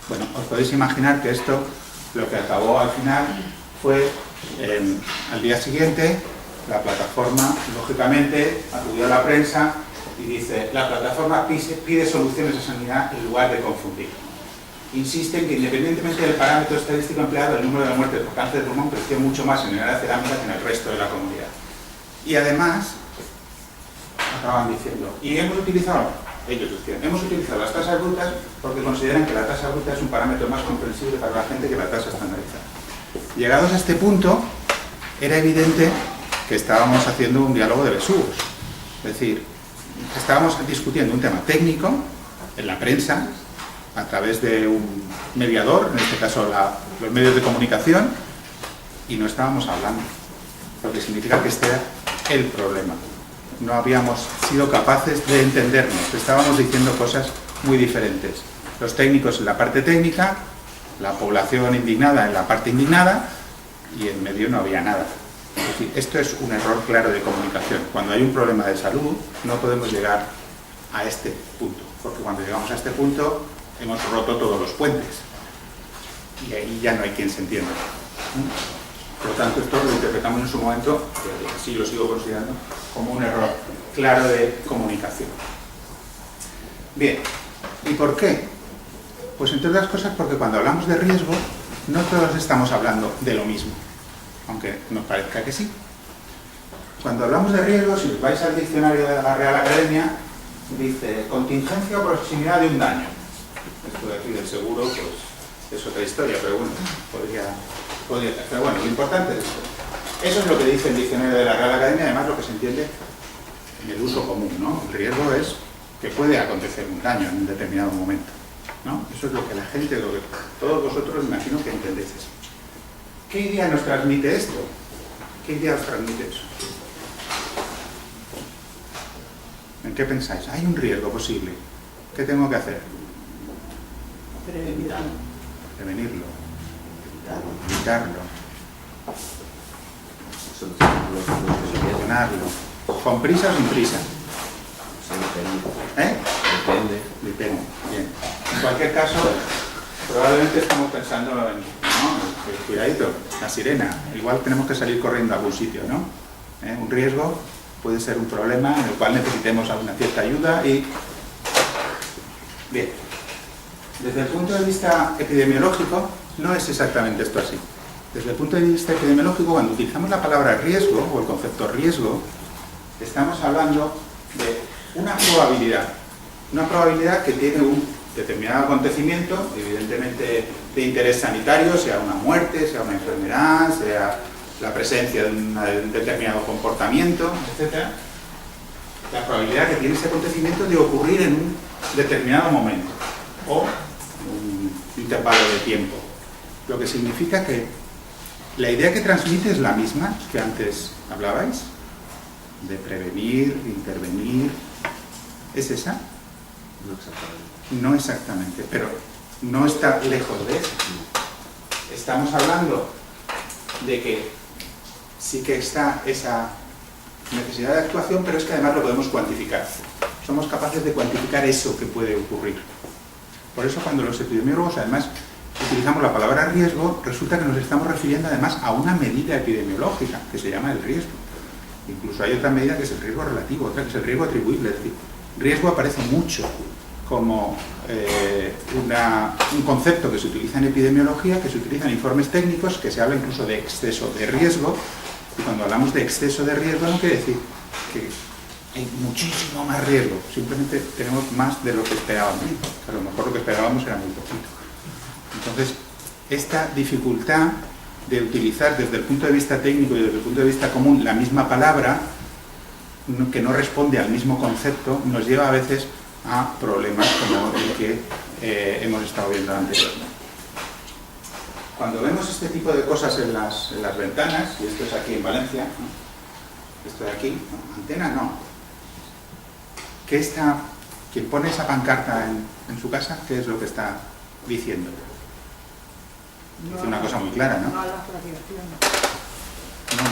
Bueno, os podéis imaginar que esto, lo que acabó al final fue, al día siguiente, la plataforma, lógicamente, acudió a la prensa y dice, la plataforma pide soluciones a sanidad en lugar de confundir. Insisten que independientemente del parámetro estadístico empleado, el número de muertes por cáncer de pulmón creció mucho más en el área cerámica que en el resto de la comunidad. Y además, acaban diciendo, y hemos utilizado las tasas brutas porque consideran que la tasa bruta es un parámetro más comprensible para la gente que la tasa estandarizada. Llegados a este punto, era evidente que estábamos haciendo un diálogo de besugos. Es decir, estábamos discutiendo un tema técnico en la prensa, a través de un mediador, en este caso los medios de comunicación, y no estábamos hablando, lo que significa que este era el problema. No habíamos sido capaces de entendernos, estábamos diciendo cosas muy diferentes. Los técnicos en la parte técnica, la población indignada en la parte indignada, y en medio no había nada. Es decir, esto es un error claro de comunicación. Cuando hay un problema de salud, no podemos llegar a este punto, porque cuando llegamos a este punto, hemos roto todos los puentes y ahí ya no hay quien se entienda. Por lo tanto, esto lo interpretamos en su momento, que así lo sigo considerando, como un error claro de comunicación. Bien, ¿y por qué? Pues entre otras cosas porque cuando hablamos de riesgo, no todos estamos hablando de lo mismo, aunque nos parezca que sí. Cuando hablamos de riesgo, si vais al diccionario de la Real Academia, dice contingencia o proximidad de un daño. Esto de aquí del seguro, pues es otra historia, pero bueno, podría estar. Pero bueno, lo importante es esto. Eso es lo que dice el diccionario de la Real Academia, además lo que se entiende en el uso común, ¿no? El riesgo es que puede acontecer un daño en un determinado momento, ¿no? Eso es lo que la gente, lo que todos vosotros imagino que entendéis eso. ¿Qué idea nos transmite esto? ¿Qué idea os transmite eso? ¿En qué pensáis? Hay un riesgo posible. ¿Qué tengo que hacer? Prevenirlo. Evitarlo. Solucionarlo. ¿Con prisa o sin prisa? Depende. Bien. En cualquier caso, probablemente estamos pensando en, ¿no? Cuidadito, la sirena. Igual tenemos que salir corriendo a algún sitio, ¿no? Un riesgo puede ser un problema en el cual necesitemos alguna cierta ayuda y... Bien. Desde el punto de vista epidemiológico, no es exactamente esto así. Desde el punto de vista epidemiológico, cuando utilizamos la palabra riesgo o el concepto riesgo, estamos hablando de una probabilidad que tiene un determinado acontecimiento, evidentemente de interés sanitario, sea una muerte, sea una enfermedad, sea la presencia de un determinado comportamiento, etc. La probabilidad que tiene ese acontecimiento de ocurrir en un determinado momento o un intervalo de tiempo. Lo que significa que la idea que transmite es la misma que antes hablabais, de prevenir, de intervenir. ¿Es esa? No exactamente, pero no está lejos de eso. Estamos hablando de que sí que está esa necesidad de actuación, pero es que además lo podemos cuantificar. Somos capaces de cuantificar eso que puede ocurrir. Por eso cuando los epidemiólogos además utilizamos la palabra riesgo, resulta que nos estamos refiriendo además a una medida epidemiológica que se llama el riesgo. Incluso hay otra medida que es el riesgo relativo, otra que es el riesgo atribuible. Es decir, riesgo aparece mucho como un concepto que se utiliza en epidemiología, que se utiliza en informes técnicos, que se habla incluso de exceso de riesgo. Y cuando hablamos de exceso de riesgo no quiere decir que hay muchísimo más riesgo, simplemente tenemos más de lo que esperábamos. A lo mejor lo que esperábamos era muy poquito. Entonces, esta dificultad de utilizar desde el punto de vista técnico y desde el punto de vista común la misma palabra, que no responde al mismo concepto, nos lleva a veces a problemas como el que hemos estado viendo anteriormente. Cuando vemos este tipo de cosas en las ventanas, y esto es aquí en Valencia, ¿no? Esto de aquí, ¿no? Antena no. Quien pone esa pancarta en su casa, ¿qué es lo que está diciendo? Dice una cosa muy clara, ¿no? No a las radiaciones.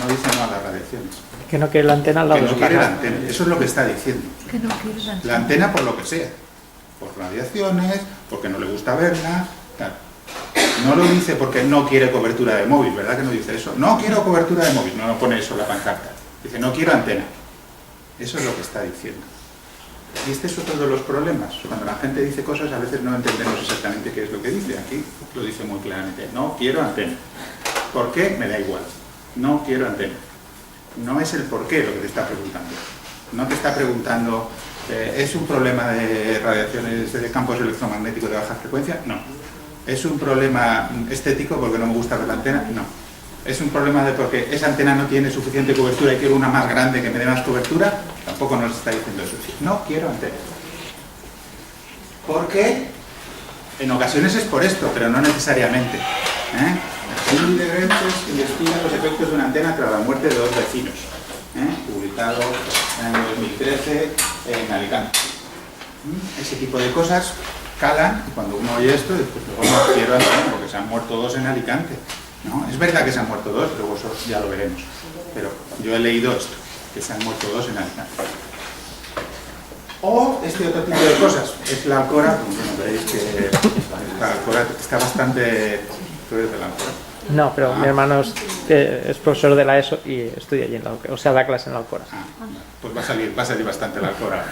No dice no a las radiaciones. Que no quiere la antena al lado Que de no su quiere casa. la antena, eso es lo que está diciendo. Que no quiere la antena. La antena por lo que sea, por radiaciones, porque no le gusta verla, Claro. No lo dice porque no quiere cobertura de móvil, ¿verdad que no dice eso? No quiero cobertura de móvil, no pone eso en la pancarta. Dice, no quiero antena. Eso es lo que está diciendo. Y este es otro de los problemas. Cuando la gente dice cosas, a veces no entendemos exactamente qué es lo que dice. Aquí lo dice muy claramente. No quiero antena. ¿Por qué? Me da igual. No quiero antena. No es el por qué lo que te está preguntando. No te está preguntando, ¿es un problema de radiaciones de campos electromagnéticos de baja frecuencia? No. ¿Es un problema estético porque no me gusta ver la antena? No. ¿Es un problema de porque esa antena no tiene suficiente cobertura y quiero una más grande que me dé más cobertura? Tampoco nos está diciendo eso. No quiero antena. Porque en ocasiones es por esto, pero no necesariamente. Así de Grentes investiga los efectos de una antena tras la muerte de 2 vecinos. Publicado en el año 2013 en Alicante. Ese tipo de cosas calan y cuando uno oye esto, pues no quiero antena porque se han muerto 2 en Alicante. ¿No? Es verdad que se han muerto 2, pero vosotros ya lo veremos. Pero yo he leído esto, que se han muerto 2 en Alicante. O este otro tipo de cosas. Es la Alcora, bueno, veréis que la Alcora está bastante... ¿Tú eres de la Alcora? No, pero mi hermano es profesor de la ESO y estudia allí en la Alcora, o sea, da clase en la Alcora. Pues va a salir bastante la Alcora.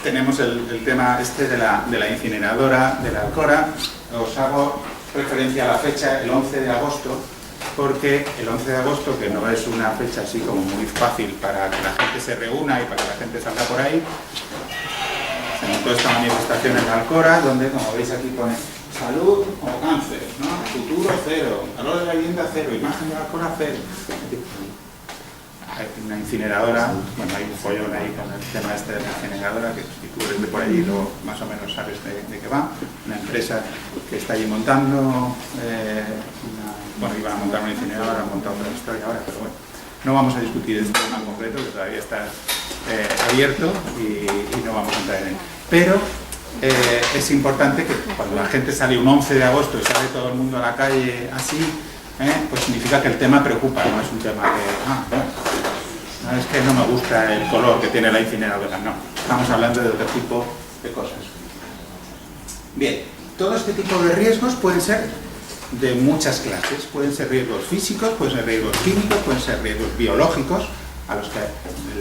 Tenemos el tema este de la incineradora de la Alcora. Os hago referencia a la fecha, el 11 de agosto, porque el 11 de agosto, que no es una fecha así como muy fácil para que la gente se reúna y para que la gente salga por ahí, se montó esta manifestación en la Alcora, donde, como veis aquí, pone salud o cáncer, ¿no? Futuro cero, valor de la vivienda cero, imagen de la Alcora cero. Hay una incineradora, bueno, hay un follón ahí con el tema este de la incineradora, que si tú eres de por allí más o menos sabes de qué va. Una empresa que está allí montando, bueno, iban a montar una incineradora, han montado otra historia ahora, pero bueno, no vamos a discutir este tema en concreto, que todavía está abierto y no vamos a entrar en él. Pero es importante que cuando la gente sale un 11 de agosto y sale todo el mundo a la calle así, pues significa que el tema preocupa, no es un tema de, no es que no me gusta el color que tiene la incineradora, no, estamos hablando de otro tipo de cosas. Bien, todo este tipo de riesgos pueden ser de muchas clases, pueden ser riesgos físicos, pueden ser riesgos químicos, pueden ser riesgos biológicos a los que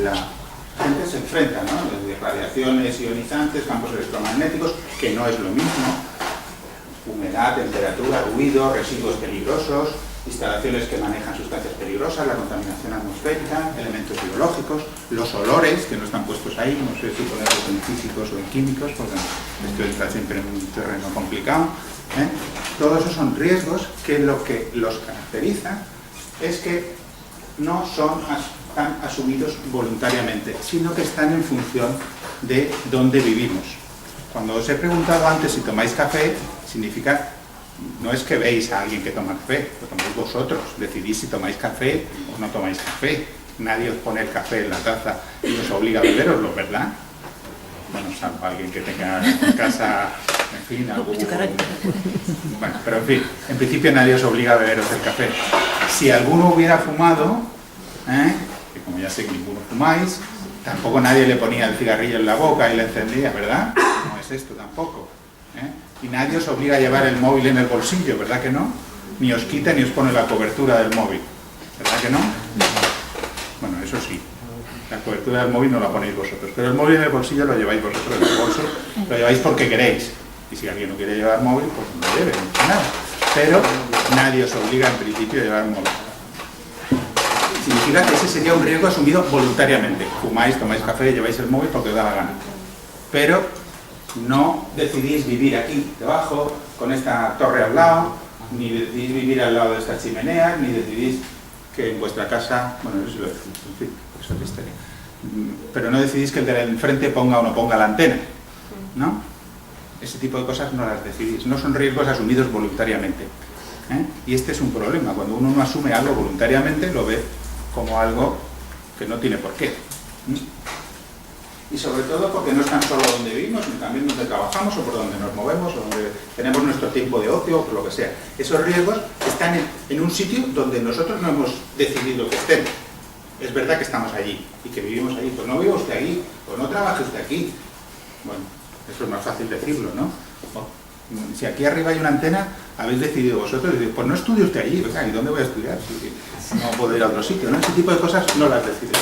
la gente se enfrenta, ¿no? Desde radiaciones ionizantes, campos electromagnéticos, que no es lo mismo, humedad, temperatura, ruido, residuos peligrosos, instalaciones que manejan sustancias peligrosas, la contaminación atmosférica, elementos biológicos, los olores que no están puestos ahí, no sé si ponerlos en físicos o en químicos, porque esto está siempre en un terreno complicado. Todos esos son riesgos que lo que los caracteriza es que no están asumidos voluntariamente, sino que están en función de dónde vivimos. Cuando os he preguntado antes si tomáis café, significa, no es que veis a alguien que toma café, lo tomáis vosotros, decidís si tomáis café o no tomáis café. Nadie os pone el café en la taza y os obliga a beberoslo, ¿verdad? Bueno, salvo alguien que tenga en casa, en fin, algo... Bueno, pero en fin, en principio nadie os obliga a beberos el café. Si alguno hubiera fumado, que como ya sé que ninguno fumáis, tampoco nadie le ponía el cigarrillo en la boca y le encendía, ¿verdad? No es esto tampoco. Y nadie os obliga a llevar el móvil en el bolsillo, ¿verdad que no? Ni os quita ni os pone la cobertura del móvil, ¿verdad que no? Bueno, eso sí, la cobertura del móvil no la ponéis vosotros, pero el móvil en el bolsillo lo lleváis vosotros en el bolso, lo lleváis porque queréis. Y si alguien no quiere llevar móvil, pues no lo lleve, no pasa nada. Pero nadie os obliga en principio a llevar móvil. Significa que ese sería un riesgo asumido voluntariamente. Fumáis, tomáis café, lleváis el móvil porque os da la gana. Pero no decidís vivir aquí debajo, con esta torre al lado, ni decidís vivir al lado de estas chimeneas, ni decidís que en vuestra casa, bueno, eso lo decís, en fin, eso es otra historia. Pero no decidís que el de enfrente ponga o no ponga la antena, ¿no? Ese tipo de cosas no las decidís, no son riesgos asumidos voluntariamente. Y este es un problema, cuando uno no asume algo voluntariamente, lo ve como algo que no tiene por qué. Y sobre todo porque no es tan solo donde vivimos, sino también donde trabajamos o por donde nos movemos o donde tenemos nuestro tiempo de ocio o por lo que sea. Esos riesgos están en un sitio donde nosotros no hemos decidido que estén. Es verdad que estamos allí y que vivimos allí, pues no viva usted aquí, o no trabaje usted aquí. Bueno, eso es más fácil decirlo, ¿no? Si aquí arriba hay una antena, habéis decidido vosotros, pues no estudie usted allí, ¿y dónde voy a estudiar? Si no puedo ir a otro sitio, ¿no? Ese tipo de cosas no las decides.